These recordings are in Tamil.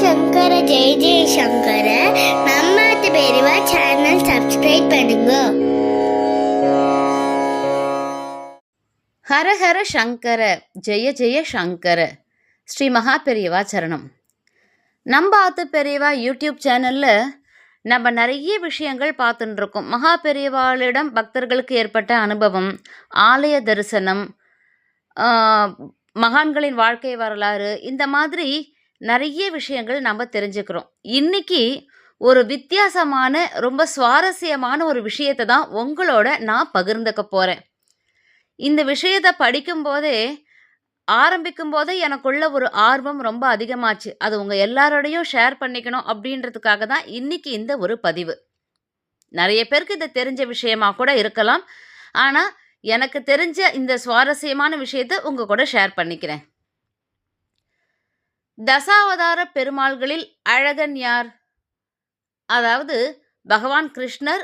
சங்கர ஜெய ஜெயசங்கர நம்மாத்து பெரியவா சேனல் சப்ஸ்கிரைப் பண்ணுங்க. ஹர ஹர சங்கர ஜெய ஜெய சங்கர ஸ்ரீ மகா பெரியவா சரணம். நம்ம ஆத்து பெரியவா யூடியூப் சேனலில் நம்ம நிறைய விஷயங்கள் பார்த்துட்டு இருக்கோம். மகா பெரியவாளிடம் பக்தர்களுக்கு ஏற்பட்ட அனுபவம், ஆலய தரிசனம், மகான்களின் வாழ்க்கை வரலாறு, இந்த மாதிரி நிறைய விஷயங்கள் நம்ம தெரிஞ்சுக்கிறோம். இன்னைக்கு ஒரு வித்தியாசமான ரொம்ப சுவாரஸ்யமான ஒரு விஷயத்தை தான் உங்களோட நான் பகிர்ந்துக்க போகிறேன். இந்த விஷயத்தை படிக்கும்போதே ஆரம்பிக்கும்போதே எனக்குள்ள ஒரு ஆர்வம் ரொம்ப அதிகமாச்சு. அது உங்கள் எல்லாரோடையும் ஷேர் பண்ணிக்கணும் அப்படின்றதுக்காக தான் இன்னைக்கு இந்த ஒரு பதிவு. நிறைய பேருக்கு இது தெரிஞ்ச விஷயமா கூட இருக்கலாம். ஆனால் எனக்கு தெரிஞ்ச இந்த சுவாரஸ்யமான விஷயத்தை உங்கள் கூட ஷேர் பண்ணிக்கிறேன். தசாவதார பெருமாள்களில் அழகன் யார்? அதாவது பகவான் கிருஷ்ணர்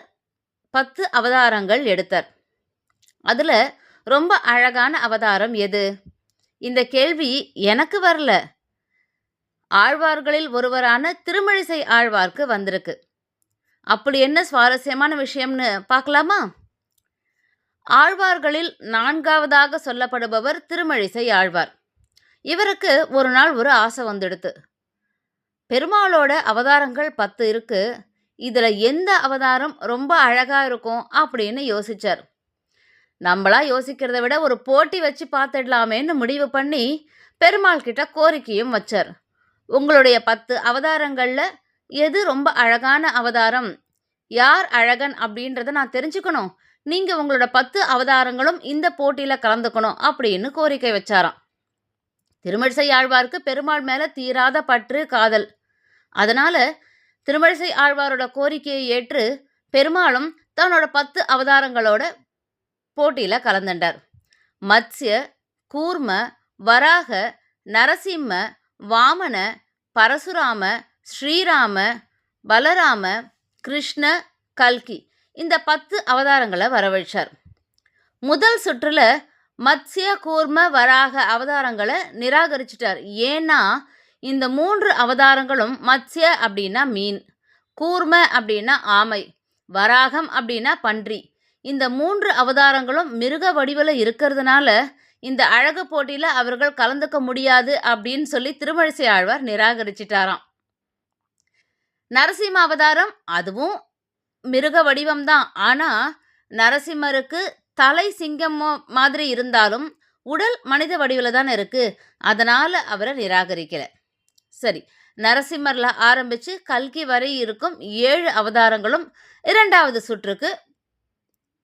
10 அவதாரங்கள் எடுத்தார். அதில் ரொம்ப அழகான அவதாரம் எது? இந்த கேள்வி எனக்கு வரல, ஆழ்வார்களில் ஒருவரான திருமழிசை ஆழ்வார்க்கு வந்திருக்கு. அப்படி என்ன சுவாரஸ்யமான விஷயம்னு பார்க்கலாமா? ஆழ்வார்களில் 4வதாக சொல்லப்படுபவர் திருமழிசை ஆழ்வார். இவருக்கு ஒரு நாள் ஒரு ஆசை வந்துடுத்து. பெருமாளோட அவதாரங்கள் 10 இருக்கு, இதில் எந்த அவதாரம் ரொம்ப அழகாக இருக்கும் அப்படின்னு யோசிச்சார். நம்மளா யோசிக்கிறத விட ஒரு போட்டி வச்சு பார்த்துடலாமேன்னு முடிவு பண்ணி பெருமாள் கிட்ட கோரிக்கையும் வச்சார். உங்களுடைய 10 அவதாரங்களில் எது ரொம்ப அழகான அவதாரம், யார் அழகன் அப்படின்றத நான் தெரிஞ்சுக்கணும், நீங்கள் உங்களோட 10 அவதாரங்களும் இந்த போட்டியில் கலந்துக்கணும் அப்படின்னு கோரிக்கை வச்சாராம். திருமழிசை ஆழ்வாருக்கு பெருமாள் மேலே தீராத பற்று, காதல். அதனால் திருமழிசை ஆழ்வாரோட கோரிக்கையை ஏற்று பெருமாளும் தன்னோட 10 அவதாரங்களோட போட்டியில் கலந்துட்டார். மத்ஸ்ய, கூர்ம, வராக, நரசிம்ம, வாமன, பரசுராம, ஸ்ரீராம, பலராம, கிருஷ்ண, கல்கி, இந்த 10 அவதாரங்களை வரவழைச்சார். முதல் சுற்றில் மத்ஸ்ய, கூர்ம, வராக அவதாரங்களை நிராகரிச்சிட்டார். ஏன்னா இந்த 3 அவதாரங்களும் மத்ஸ்ய அப்படின்னா மீன், கூர்ம அப்படின்னா ஆமை, வராகம் அப்படின்னா பன்றி, இந்த 3 அவதாரங்களும் மிருக வடிவில் இருக்கிறதுனால இந்த அழகு போட்டியில் அவர்கள் கலந்துக்க முடியாது அப்படின்னு சொல்லி திருமழிசை ஆழ்வார் நிராகரிச்சிட்டாராம். நரசிம்ம அவதாரம் அதுவும் மிருக வடிவம்தான். ஆனால் நரசிம்மருக்கு தலை சிங்கம் மாதிரி இருந்தாலும் உடல் மனித வடிவில் தான் இருக்குது. அதனால் அவரை நிராகரிக்கலை. சரி, நரசிம்மரில் ஆரம்பித்து கல்கி வரை இருக்கும் 7 அவதாரங்களும் 2வது சுற்றுக்கு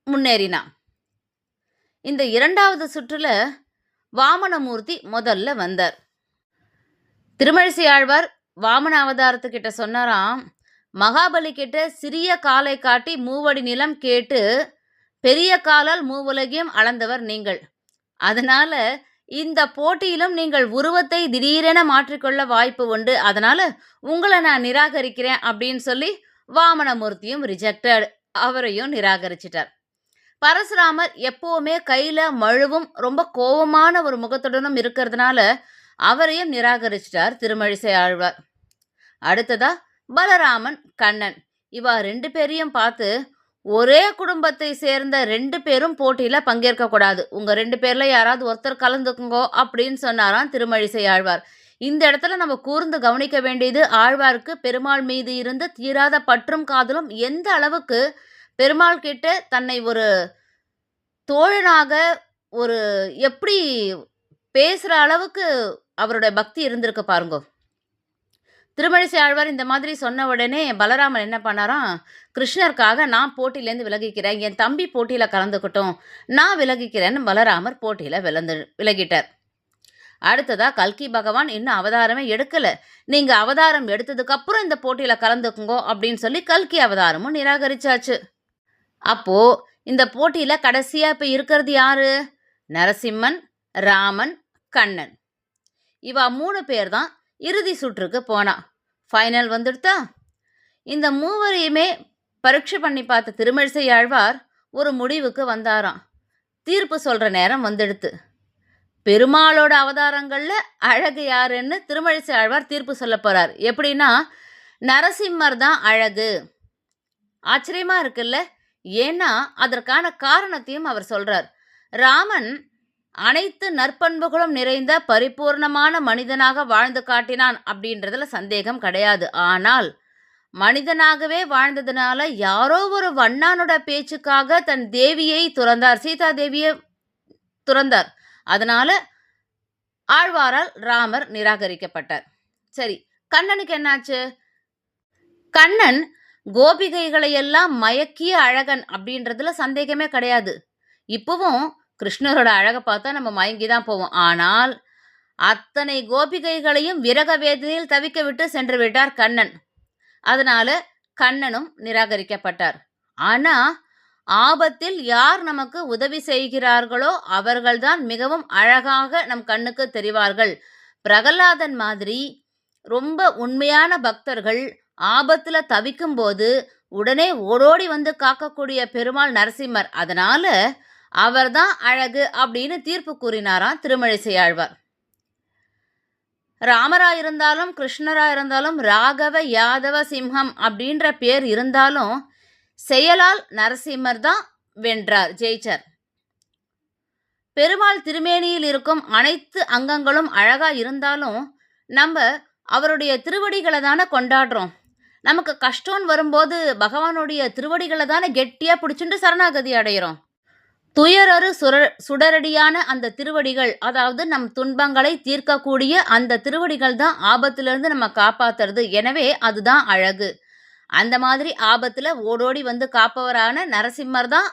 முன்னேறினான். இந்த 2வது சுற்றில் வாமனமூர்த்தி முதல்ல வந்தார். திருமழிசை ஆழ்வார் வாமன அவதாரத்துக்கிட்ட சொன்னாராம், மகாபலி கிட்ட சிறிய காலை காட்டி மூவடி நிலம் கேட்டு பெரிய காலால் மூவுலகையும் அளந்தவர் நீங்கள். அதனால இந்த போட்டியிலும் நீங்கள் உருவத்தை திடீரென மாற்றிக்கொள்ள வாய்ப்பு உண்டு. அதனால உங்களை நான் நிராகரிக்கிறேன் அப்படின்னு சொல்லி வாமனமூர்த்தியும் ரிஜெக்டட், அவரையும் நிராகரிச்சிட்டார். பரசுராமர் எப்போவுமே கையில் மழுவும் ரொம்ப கோபமான ஒரு முகத்துடனும் இருக்கிறதுனால அவரையும் நிராகரிச்சிட்டார் திருமழிசை ஆழ்வார். அடுத்ததா பலராமன், கண்ணன், இவா 2 பேரையும் பார்த்து ஒரே குடும்பத்தை சேர்ந்த 2 பேரும் போட்டியில் பங்கேற்கக்கூடாது, உங்கள் 2 பேரில் யாராவது ஒருத்தர் கலந்துக்குங்கோ அப்படின்னு சொன்னாராம் திருமழிசை ஆழ்வார். இந்த இடத்துல நம்ம கூர்ந்து கவனிக்க வேண்டியது, ஆழ்வாருக்கு பெருமாள் மீது இருந்த தீராத பற்றும் காதலும் எந்த அளவுக்கு பெருமாள் கிட்ட தன்னை ஒரு தோழனாக ஒரு எப்படி பேசுகிற அளவுக்கு அவருடைய பக்தி இருந்திருக்கு பாருங்கோ. திருமழிசை ஆழ்வார் இந்த மாதிரி சொன்ன உடனே பலராமன் என்ன பண்ணாராம், கிருஷ்ணருக்காக நான் போட்டியிலேருந்து விலகிக்கிறேன், என் தம்பி போட்டியில் கலந்துக்கிட்டோம், நான் விலகிக்கிறேன்னு பலராமர் போட்டியில் விலகிட்டார். அடுத்ததாக கல்கி பகவான் இன்னும் அவதாரமே எடுக்கலை, நீங்கள் அவதாரம் எடுத்ததுக்கப்புறம் இந்த போட்டியில் கலந்துக்குங்கோ அப்படின்னு சொல்லி கல்கி அவதாரமும் நிராகரிச்சாச்சு. அப்போது இந்த போட்டியில் கடைசியாக இப்போ இருக்கிறது யாரு? நரசிம்மன், ராமன், கண்ணன், இவா 3 பேர் தான் இறுதி சுற்றுக்கு போனா. ஃபைனல் வந்துடுதா? இந்த மூவரையுமே பரீட்சை பண்ணி பார்த்த திருமழிசை ஆழ்வார் ஒரு முடிவுக்கு வந்தாராம். தீர்ப்பு சொல்கிற நேரம் வந்துடுத்து. பெருமாளோட அவதாரங்கள்ல அழகு யாருன்னு திருமழிசை ஆழ்வார் தீர்ப்பு சொல்ல போறார். எப்படின்னா, நரசிம்மர் தான் அழகு. ஆச்சரியமா இருக்குல்ல? ஏன்னா அதற்கான காரணத்தையும் அவர் சொல்றார். ராமன் அனைத்து நற்பண்புகளும் நிறைந்த பரிபூர்ணமான மனிதனாக வாழ்ந்து காட்டினான் அப்படின்றதுல சந்தேகம் கிடையாது. ஆனால் மனிதனாகவே வாழ்ந்ததுனால யாரோ ஒரு வண்ணானோட பேச்சுக்காக தன் தேவியை துறந்தார், சீதா தேவியை துறந்தார். அதனால ஆழ்வாரால் ராமர் நிராகரிக்கப்பட்டார். சரி, கண்ணனுக்கு என்னாச்சு? கண்ணன் கோபிகைகளை எல்லாம் மயக்கிய அழகன் அப்படின்றதுல சந்தேகமே கிடையாது. இப்பவும் கிருஷ்ணரோட அழகை பார்த்தா நம்ம மயங்கி தான் போவோம். ஆனால் அத்தனை கோபிகைகளையும் விரக வேதனையில் தவிக்க விட்டு சென்று விட்டார் கண்ணன். அதனால கண்ணனும் நிராகரிக்கப்பட்டார். ஆனா ஆபத்தில் யார் நமக்கு உதவி செய்கிறார்களோ அவர்கள்தான் மிகவும் அழகாக நம் கண்ணுக்கு தெரிவார்கள். பிரகலாதன் மாதிரி ரொம்ப உண்மையான பக்தர்கள் ஆபத்துல தவிக்கும் போது உடனே ஓடோடி வந்து காக்கக்கூடிய பெருமாள் நரசிம்மர். அதனால அவர்தான் அழகு அப்படின்னு தீர்ப்பு கூறினாராம் திருமழிசை ஆழ்வார். ராமரா இருந்தாலும் கிருஷ்ணரா இருந்தாலும் ராகவ யாதவ சிம்ஹம் அப்படின்ற பேர் இருந்தாலும் செயலால் நரசிம்மர் தான் வென்றார், ஜெயிச்சார். பெருமாள் திருமேனியில் இருக்கும் அனைத்து அங்கங்களும் அழகா இருந்தாலும் நம்ம அவருடைய திருவடிகளை தானே கொண்டாடுறோம். நமக்கு கஷ்டம்னு வரும்போது பகவானுடைய திருவடிகளை தானே கெட்டியா பிடிச்சுட்டு சரணாகதி அடைகிறோம். துயரறு சுடரடியான அந்த திருவடிகள், அதாவது நம் துன்பங்களை தீர்க்கக்கூடிய அந்த திருவடிகள் தான் ஆபத்திலிருந்து நம்ம காப்பாத்துறது. எனவே அதுதான் அழகு. அந்த மாதிரி ஆபத்துல ஓடோடி வந்து காப்பவரான நரசிம்மர் தான்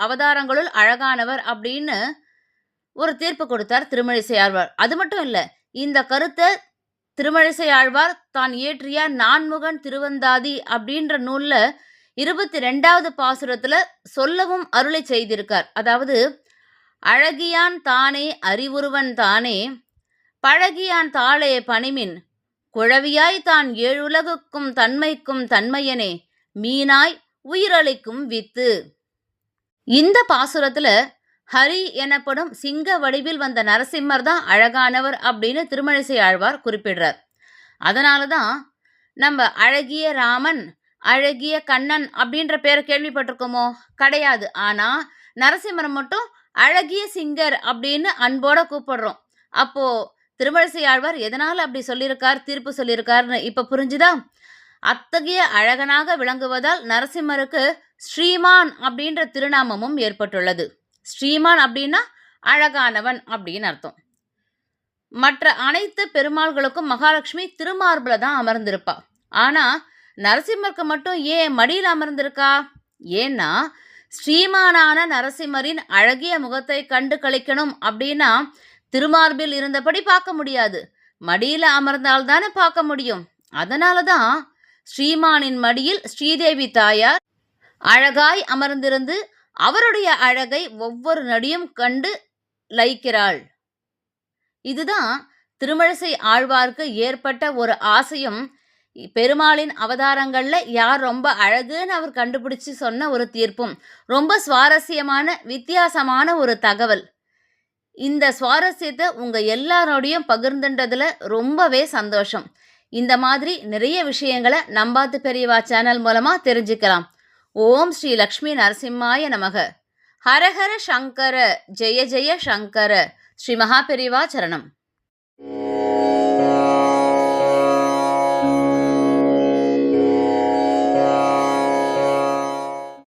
அவதாரங்களுள் அழகானவர் அப்படின்னு ஒரு தீர்ப்பு கொடுத்தார் திருமழிசை ஆழ்வார். அது மட்டும் இல்ல, இந்த கருத்தை திருமழிசை ஆழ்வார் தான் இயற்றிய நான்முகன் திருவந்தாதி அப்படின்ற நூல்ல 22வது பாசுரத்துல சொல்லவும் அருளை செய்திருக்கார். அதாவது, அழகியான் தானே அறிவுருவன் தானே பழகியான் தாளே பணிமின் குழவியாய் தான் ஏழுலகுக்கும் தன்மைக்கும் தன்மையனே மீனாய் உயிரளிக்கும் வித்து. இந்த பாசுரத்துல ஹரி எனப்படும் சிங்க வடிவில் வந்த நரசிம்மர் தான் அழகானவர் அப்படின்னு திருமழிசை ஆழ்வார் குறிப்பிடுறார். அதனால தான் நம்ம அழகிய ராமன், அழகிய கண்ணன் அப்படின்ற பேரை கேள்விப்பட்டிருக்கோமோ? கிடையாது. ஆனா நரசிம்மர் மட்டும் அழகிய சிங்கர் அப்படின்னு அன்போட கூப்பிடுறோம். அப்போ திருமழிசை ஆழ்வார் எதனால அப்படி சொல்லியிருக்கார், தீர்ப்பு சொல்லியிருக்காருன்னு இப்ப புரிஞ்சுதா? அத்தகைய அழகனாக விளங்குவதால் நரசிம்மருக்கு ஸ்ரீமான் அப்படின்ற திருநாமமும் ஏற்பட்டுள்ளது. ஸ்ரீமான் அப்படின்னா அழகானவன் அப்படின்னு அர்த்தம். மற்ற அனைத்து பெருமாள்களுக்கும் மகாலட்சுமி திருமார்புல தான் அமர்ந்திருப்பா. ஆனா நரசிம்மருக்கு மட்டும் ஏன் மடியில் அமர்ந்திருக்கா? ஏன்னா ஸ்ரீமானான நரசிம்மரின் அழகிய முகத்தை கண்டு கழிக்கணும் அப்படின்னா திருமார்பில் இருந்தபடி பார்க்க முடியாது, மடியில் அமர்ந்தால்தானே பார்க்க முடியும். அதனால தான் ஸ்ரீமானின் மடியில் ஸ்ரீதேவி தாயார் அழகாய் அமர்ந்திருந்து அவருடைய அழகை ஒவ்வொரு நடியும் கண்டு லயிக்கிறாள். இதுதான் திருமழிசை ஆழ்வார்க்கு ஏற்பட்ட ஒரு ஆசையும் பெருமாளின் அவதாரங்கள்ல யார் ரொம்ப அழகுன்னு அவர் கண்டுபிடிச்சு சொன்ன ஒரு தீர்ப்பும். ரொம்ப சுவாரஸ்யமான வித்தியாசமான ஒரு தகவல். இந்த சுவாரஸ்யத்தை உங்க எல்லாரோடையும் பகிர்ந்துன்றதுல ரொம்பவே சந்தோஷம். இந்த மாதிரி நிறைய விஷயங்களை நம்பாத்து பெரியவா சேனல் மூலமா தெரிஞ்சுக்கலாம். ஓம் ஸ்ரீ லக்ஷ்மி நரசிம்மாய நமக. ஹரஹர சங்கர ஜெய ஜெய சங்கர. ஸ்ரீ மகாபெரிவா சரணம்.